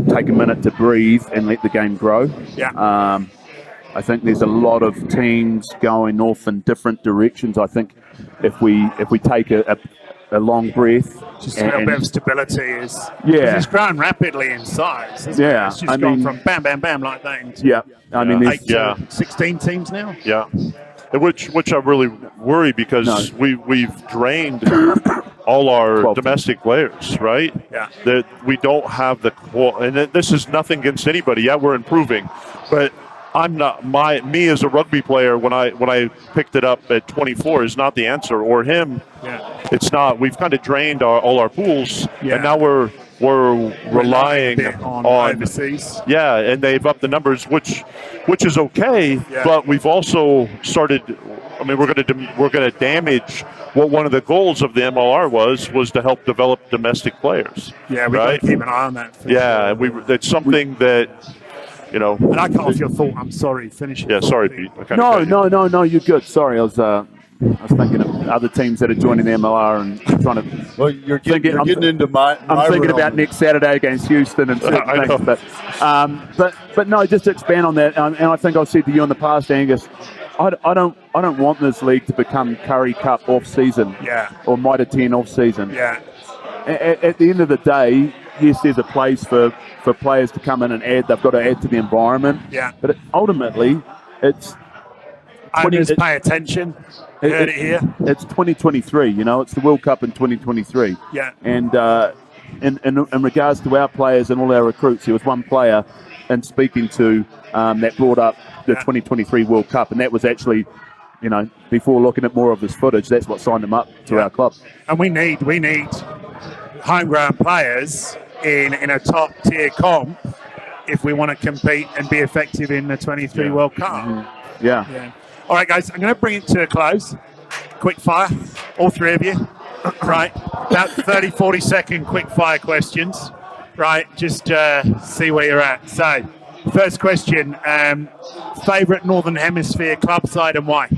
take a minute to breathe and let the game grow. Yeah. I think there's a lot of teams going off in different directions. I think if we take a long breath, Just a little bit of stability is. Yeah. It's grown rapidly in size. Isn't Yeah, It? It's just I gone mean- from bam, bam, bam like that into yeah, I mean, there's, 8 to 16 teams now. Yeah, which I really worry because No. we've drained all our 12. domestic players, right? Yeah. That we don't have the and this is nothing against anybody. Yeah, we're improving, but I'm not me as a rugby player when I picked it up at 24 is not the answer, or him. Yeah. It's not. We've kind of drained all our pools, Yeah. and now we're relying a bit on overseas. Yeah, and they've upped the numbers, which is okay. Yeah. But we've also started. I mean, we're going to damage what one of the goals of the MLR was to help develop domestic players. Yeah, we've got right. to keep an eye on that. For Yeah, sure. that's something that And I cut off your thought. I'm sorry. Finish it. Yeah, sorry, Pete. I kinda cut you. No, you're good. Sorry, I was thinking of other teams that are joining the MLR and trying to. Well, you're Thinking- getting, I'm- into my I'm thinking realm. about next Saturday against Houston and certain I know. things, but no, just to expand on that, and I think I've said to you in the past, Angus, I don't want this league to become Curry Cup off season, Yeah. or Mitre 10 off season. Yeah. At the end of the day, yes, there's a place for players to come in and add. They've got to add to the environment. Yeah. But ultimately, it's Owners it- pay attention. Heard it here. It's 2023. It's the World Cup in 2023. Yeah. And in regards to our players and all our recruits, there was one player, and speaking to that brought up the 2023 World Cup, and that was actually, before looking at more of his footage, that's what signed him up to our club. And we need homegrown players in a top tier comp if we want to compete and be effective in the 23 World Cup. Yeah. Yeah. All right, guys, I'm going to bring it to a close. Quick fire, all three of you. Right, about 30, 40-second quick fire questions. Right, just see where you're at. So, first question, favourite Northern Hemisphere club side and why?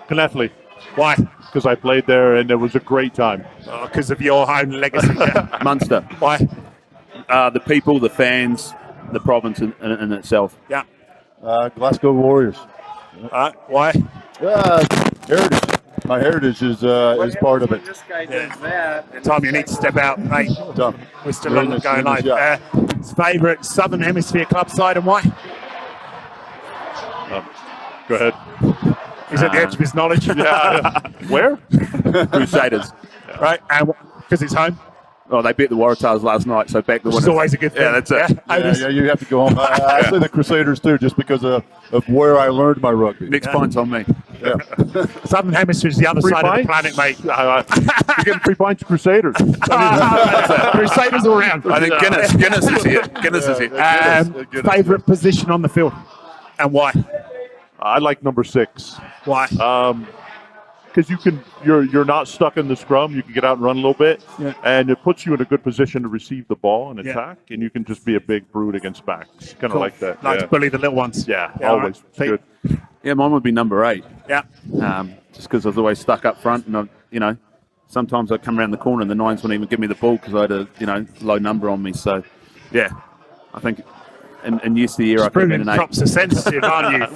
Connectly, Why? because I played there and it was a great time. Because of your home legacy. Yeah. Munster. Why? The people, the fans, the province in itself. Yeah. Glasgow Warriors. Why? Heritage. My heritage is part of it. This guy does that. Tom, you need to step out, mate. Done. We're still We're on in this- going in this live. yacht. Favourite Southern Hemisphere club side and why? Go ahead. He's at the edge of his knowledge. Where? Crusaders. Right, and because he's home, Oh, they beat the Waratahs last night, so back the which winners. is always a good thing. Yeah, that's it. Yeah, Otis? yeah, you have to go home. I say the Crusaders too, just because of where I learned my rugby. Next point's on me. Yeah. Southern Hemisphere is the other Free side pints? of the planet, mate. You're getting 3 pints, Crusaders. Crusaders all round. I think Guinness is here. Guinness is here. Favourite position on the field and why? I like number 6. Why? Because you're not stuck in the scrum. You can get out and run a little bit, Yeah. and it puts you in a good position to receive the ball and Yeah. attack, and you can just be a big brute against backs. Kind of Cool. like that. Like yeah. to bully the little ones. Yeah, all always. right. It's Pete? good. Yeah, mine would be number 8. Yeah. Just because I was always stuck up front, and sometimes I'd come around the corner and the 9s wouldn't even give me the ball because I had a low number on me. So, yeah, I think in yesteryear I could have been an 8. Props are sensitive, aren't you?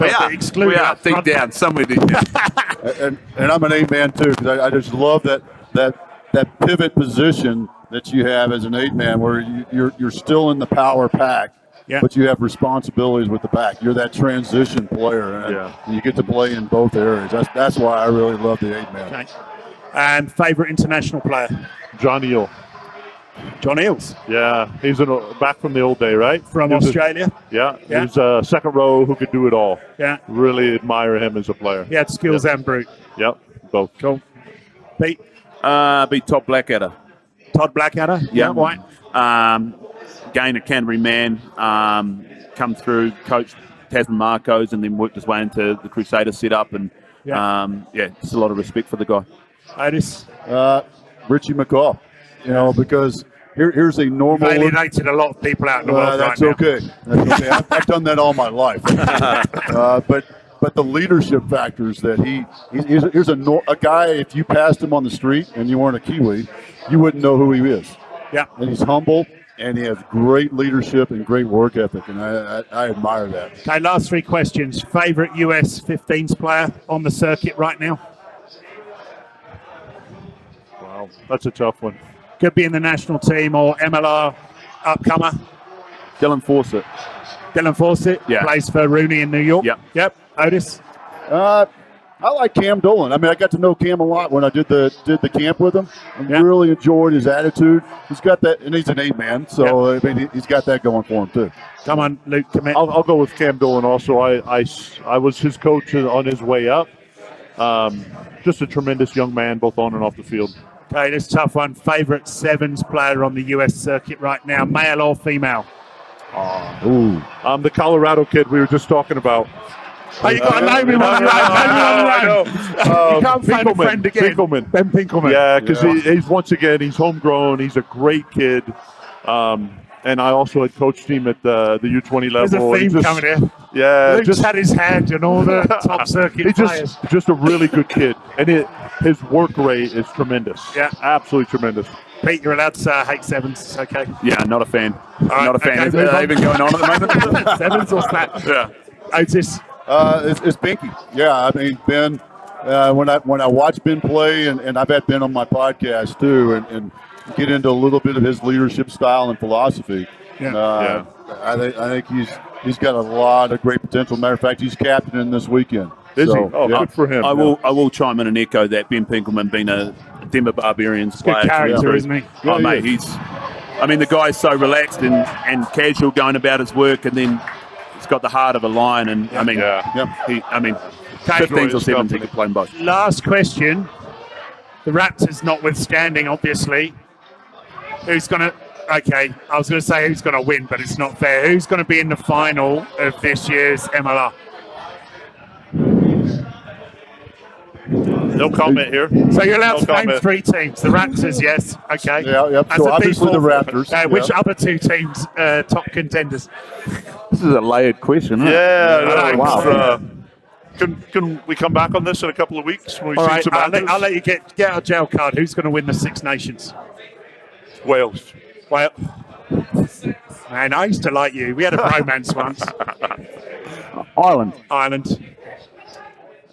We are deep down, somewhere deep down. and I'm an 8 man too, because I just love that pivot position that you have as an 8 man, where you're still in the power pack. Yeah. But you have responsibilities with the back. You're that transition player, and you get to play in both areas. That's why I really love the 8 man. Okay. And favourite international player? John Eel. John Eales. Yeah, he's back from the old day, right? From Australia. Yeah, he's a second row who could do it all. Yeah. Really admire him as a player. He had skills and brute. Yep, both. Cool. Pete? Be Todd Blackadder. Todd Blackadder? Yeah. White? Again, a Canterbury man, come through, coached Tasman Marcos, and then worked his way into the Crusader setup. And just a lot of respect for the guy. Otis? Richie McCaw, because here's a normal. Alienated a lot of people out in the world that's right now. okay. That's okay. I've done that all my life. But the leadership factors that here's a guy. If you passed him on the street and you weren't a Kiwi, you wouldn't know who he is. Yeah. And he's humble, and he has great leadership and great work ethic, and I admire that. Okay, last 3 questions. Favourite US 15s player on the circuit right now? Wow, that's a tough one. Could be in the national team or MLR upcomer. Dylan Fawcett. Dylan Fawcett plays for Rooney in New York. Yep. Otis? I like Cam Dolan. I mean, I got to know Cam a lot when I did the camp with him. I really enjoyed his attitude. He's got that, and he's an 8 man, so I mean, he's got that going for him too. Come on, Luke, commit. I'll go with Cam Dolan also. I was his coach on his way up. Just a tremendous young man, both on and off the field. Okay, this is a tough one. Favourite 7s player on the US circuit right now, male or female? The Colorado kid we were just talking about. Oh, you got to name him on the run. You can't find a friend again. Ben Pinkelman. Yeah, because he's homegrown. He's a great kid. And I also had coached him at the U20 level. There's a theme coming here. Yeah. Luke's had his hand in all the top circuit players. Just a really good kid. And his work rate is tremendous. Yeah. Absolutely tremendous. Pete, you're allowed to hate 7s. It's okay. Yeah, not a fan. Right, not a fan. okay, Is that even going on at the moment? 7s or flat? Yeah. Otis? It's Binky. Yeah, I mean, Ben, when I watch Ben play, and I've had Ben on my podcast too, and get into a little bit of his leadership style and philosophy. I think he's got a lot of great potential. Matter of fact, he's captaining this weekend. Is he? Oh, good for him. I will chime in and echo that. Ben Pinkelman being a Denver Barbarians player. Good character, isn't he? Oh, mate, the guy's so relaxed and casual going about his work, and then he's got the heart of a lion. And 15s or 7s, he could play them both. Last question. The Raptors notwithstanding, obviously. Who's going to... Okay, I was going to say who's going to win, but it's not fair. Who's going to be in the final of this year's MLR? No comment here. So you're allowed to name 3 teams. The Raptors, yes. Okay. Yeah, yep. As So a obviously the default, Raptors. Which other 2 teams top contenders? This is a layered question, isn't it? Yeah. Wow. Can we come back on this in a couple of weeks when we All see right, some answers? I'll let you get out a jail card. Who's going to win the 6 Nations? Wales. Well, man, I used to like you. We had a bromance once. Ireland.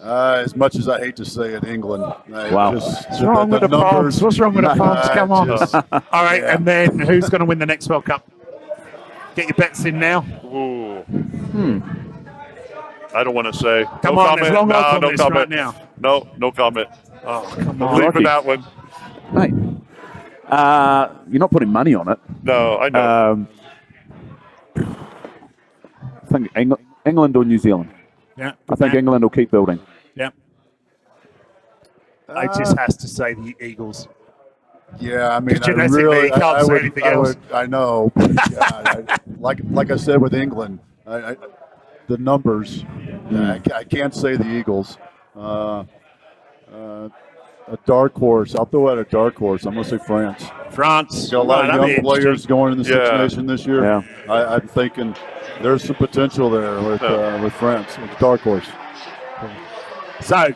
As much as I hate to say it, England. Wow. What's wrong with the Poms? What's wrong with the Poms? Come on. All right, and then who's going to win the next World Cup? Get your bets in now. Ooh. I don't want to say. Come no on, comment. there's long on No this comment. right now. No comment. Oh, come I'm on. leaving that one. Mate, you're not putting money on it. No, I know. I think England or New Zealand. Yeah. I think England will keep building. Yeah. Otis has to say the Eagles. Yeah, I mean, Genetically, he can't say anything else. I know. But God, like I said with England, the numbers. I can't say the Eagles. A dark horse. I'll throw out a dark horse. I'm going to say France. France. Got a lot of young players going in the Six Nation this year. Yeah. I'm thinking there's some potential there with France. With dark horse. So,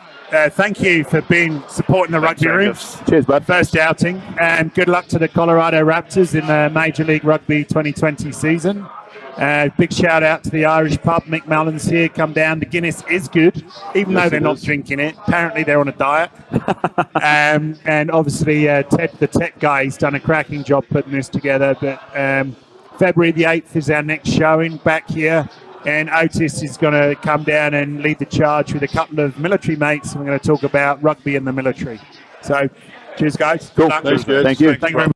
thank you for supporting the Rugby Room. Angus. Cheers, bud. First outing, and good luck to the Colorado Raptors in the Major League Rugby 2020 season. Big shout out to the Irish pub. Mick Mullins here. Come down. The Guinness is good, even though they're not drinking it. Apparently, they're on a diet. And obviously, Ted, the tech guy, he's done a cracking job putting this together. But February the 8th is our next showing back here. And Otis is going to come down and lead the charge with a couple of military mates. And we're going to talk about rugby in the military. So, cheers, guys. Cool. Good luck. Thanks, guys. Thank you. Thank you very much.